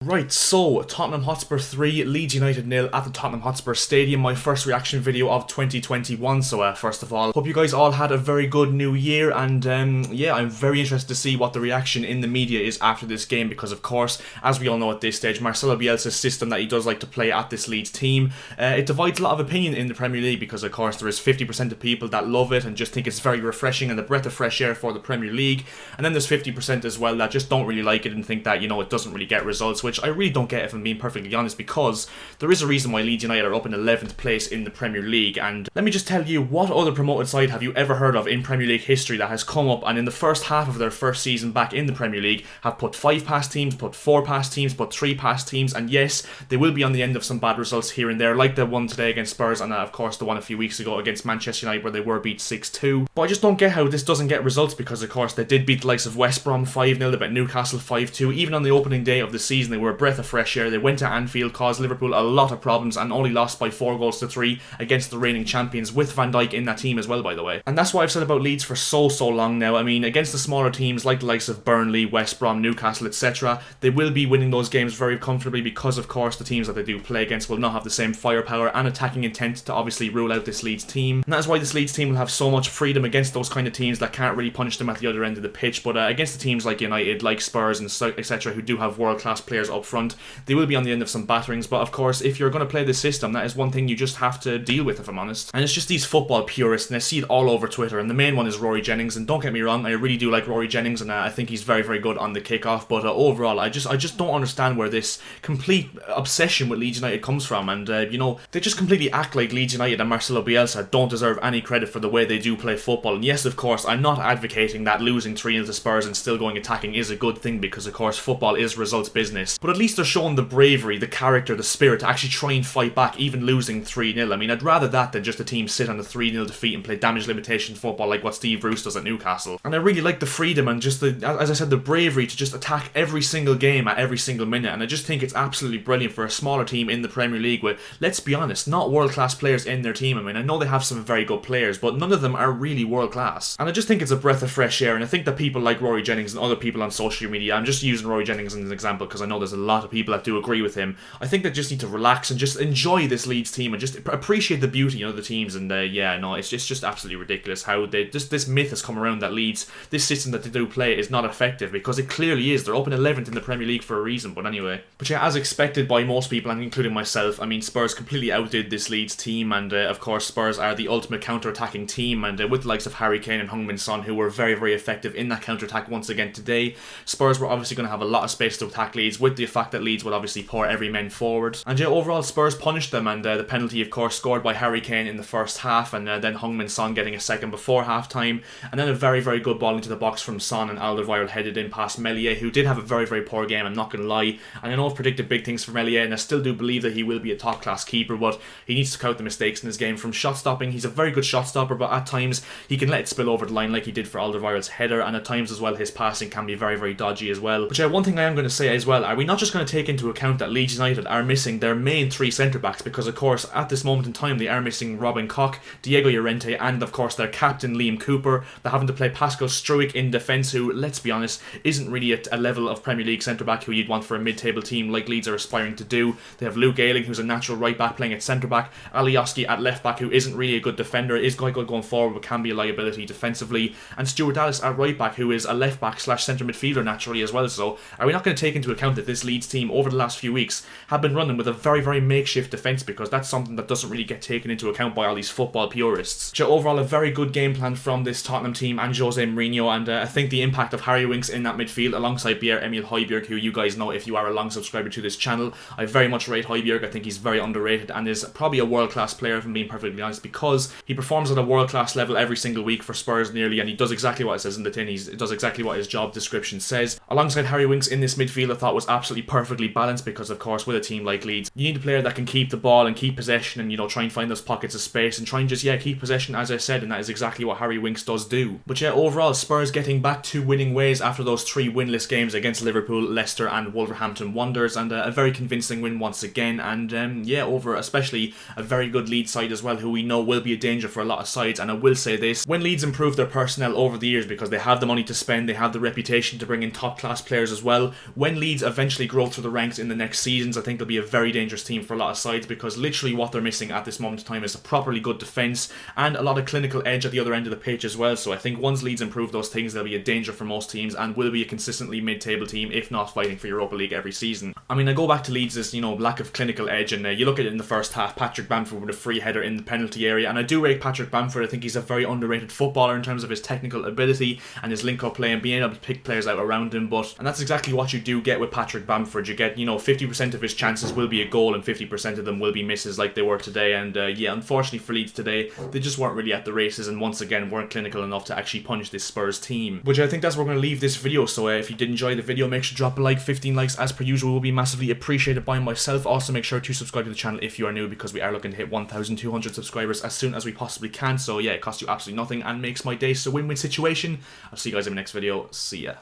Right, so Tottenham Hotspur 3, Leeds United 0 at the Tottenham Hotspur Stadium, my first reaction video of 2021. So first of all, hope you guys all had a very good new year, and yeah, I'm very interested to see what the reaction in the media is after this game, because of course, as we all know at this stage, Marcelo Bielsa's system that he does like to play at this Leeds team, it divides a lot of opinion in the Premier League, because of course there is 50% of people that love it and just think it's very refreshing and a breath of fresh air for the Premier League, and then there's 50% as well that just don't really like it and think that, you know, it doesn't really get results, which I really don't get, if I'm being perfectly honest, because there is a reason why Leeds United are up in 11th place in the Premier League. And let me just tell you, what other promoted side have you ever heard of in Premier League history that has come up and in the first half of their first season back in the Premier League have put 5 past teams, put 4 past teams, put 3 past teams, and yes, they will be on the end of some bad results here and there, like the one today against Spurs, and of course the one a few weeks ago against Manchester United where they were beat 6-2. But I just don't get how this doesn't get results, because of course they did beat the likes of West Brom 5-0, they beat Newcastle 5-2, even on the opening day of the season they were a breath of fresh air. They went to Anfield, caused Liverpool a lot of problems, and only lost by 4-3 against the reigning champions, with Van Dijk in that team as well, by the way. And that's what I've said about Leeds for so long now. I mean, against the smaller teams like the likes of Burnley, West Brom, Newcastle, etc., they will be winning those games very comfortably, because of course the teams that they do play against will not have the same firepower and attacking intent to obviously rule out this Leeds team. And that is why this Leeds team will have so much freedom against those kind of teams that can't really punish them at the other end of the pitch. But against the teams like United, like Spurs, and etc., who do have world-class players up front, they will be on the end of some batterings. But of course, if you're going to play this system, that is one thing you just have to deal with, if I'm honest. And it's just these football purists, and I see it all over Twitter, and the main one is Rory Jennings, and don't get me wrong, I really do like Rory Jennings, and I think he's very good on the kickoff, but overall, I just don't understand where this complete obsession with Leeds United comes from, and you know, they just completely act like Leeds United and Marcelo Bielsa don't deserve any credit for the way they do play football. And yes, of course, I'm not advocating that losing 3-0 to Spurs and still going attacking is a good thing, because of course football is results business, but at least they're showing the bravery, the character, the spirit to actually try and fight back, even losing 3-0. I mean, I'd rather that than just a team sit on a 3-0 defeat and play damage limitation football like what Steve Bruce does at Newcastle. And I really like the freedom and just the, as I said, the bravery to just attack every single game at every single minute, and I just think it's absolutely brilliant for a smaller team in the Premier League with, let's be honest, not world-class players in their team. I mean, I know they have some very good players, but none of them are really world-class. And I just think it's a breath of fresh air, and I think that people like Rory Jennings and other people on social media, I'm just using Rory Jennings as an example because I know there's a lot of people that do agree with him, I think they just need to relax and just enjoy this Leeds team and just appreciate the beauty of the teams. And yeah, no, it's just absolutely ridiculous how they this myth has come around that Leeds, this system that they do play, is not effective, because it clearly is. They're up in 11th in the Premier League for a reason. But anyway, but yeah, as expected by most people, and including myself, I mean, Spurs completely outdid this Leeds team, and of course Spurs are the ultimate counter-attacking team, and with the likes of Harry Kane and Heung-min Son, who were very effective in that counter-attack once again today, Spurs were obviously going to have a lot of space to attack Leeds, with the fact that Leeds would obviously pour every man forward. And yeah, overall Spurs punished them, and the penalty of course scored by Harry Kane in the first half, and then Heung-min Son getting a second before half-time, and then a very good ball into the box from Son, and Alderweireld headed in past Meslier, who did have a very poor game, I'm not going to lie, and I know I've predicted big things for Meslier, and I still do believe that he will be a top-class keeper, but he needs to cut the mistakes in his game. From shot-stopping, he's a very good shot-stopper, but at times he can let it spill over the line like he did for Alderweireld's header, and at times as well his passing can be very dodgy as well. But yeah, one thing I am going to say as well, are we not just going to take into account that Leeds United are missing their main 3 centre-backs, because of course at this moment in time they are missing Robin Koch, Diego Llorente, and of course their captain Liam Cooper. They're having to play Pascal Struijk in defence, who, let's be honest, isn't really at a level of Premier League centre-back who you'd want for a mid-table team like Leeds are aspiring to do. They have Luke Ayling, who's a natural right-back, playing at centre-back, Alioski at left-back, who isn't really a good defender, is quite good going forward but can be a liability defensively, and Stuart Dallas at right-back, who is a left-back / centre midfielder naturally as well. So are we not going to take into account that this Leeds team over the last few weeks have been running with a very makeshift defence, because that's something that doesn't really get taken into account by all these football purists. So overall, a very good game plan from this Tottenham team and Jose Mourinho, and I think the impact of Harry Winks in that midfield alongside Pierre-Emile Højbjerg, who you guys know if you are a long subscriber to this channel, I very much rate Højbjerg. I think he's very underrated and is probably a world-class player, if I'm being perfectly honest, because he performs at a world-class level every single week for Spurs nearly, and he does exactly what it says in the tin. He does exactly what his job description says. Alongside Harry Winks in this midfield, I thought was absolutely perfectly balanced, because of course with a team like Leeds, you need a player that can keep the ball and keep possession, and you know, try and find those pockets of space and try and just keep possession, as I said, and that is exactly what Harry Winks does do. But yeah, overall Spurs getting back to winning ways after those 3 winless games against Liverpool, Leicester and Wolverhampton Wanderers, and a very convincing win once again, and yeah, over especially a very good Leeds side as well, who we know will be a danger for a lot of sides. And I will say this, when Leeds improve their personnel over the years, because they have the money to spend, they have the reputation to bring in top class players as well, when Leeds eventually eventually grow through the ranks in the next seasons, I think they'll be a very dangerous team for a lot of sides, because literally what they're missing at this moment in time is a properly good defence and a lot of clinical edge at the other end of the pitch as well. So I think once Leeds improve those things, they'll be a danger for most teams and will be a consistently mid-table team, if not fighting for Europa League every season. I mean, I go back to Leeds' lack of clinical edge, and you look at it in the first half, Patrick Bamford with a free header in the penalty area, and I do rate Patrick Bamford. I think he's a very underrated footballer in terms of his technical ability and his link-up play and being able to pick players out around him, and that's exactly what you do get with Patrick Bamford. You get, 50% of his chances will be a goal and 50% of them will be misses like they were today, and yeah, unfortunately for Leeds today, they just weren't really at the races and once again weren't clinical enough to actually punish this Spurs team. Which I think that's where we're going to leave this video, so if you did enjoy the video, make sure to drop a like. 15 likes as per usual will be massively appreciated by myself. Also make sure to subscribe to the channel if you are new, because we are looking to hit 1,200 subscribers as soon as we possibly can. So yeah, it costs you absolutely nothing and makes my day. So win-win situation. I'll see you guys in the next video. See ya.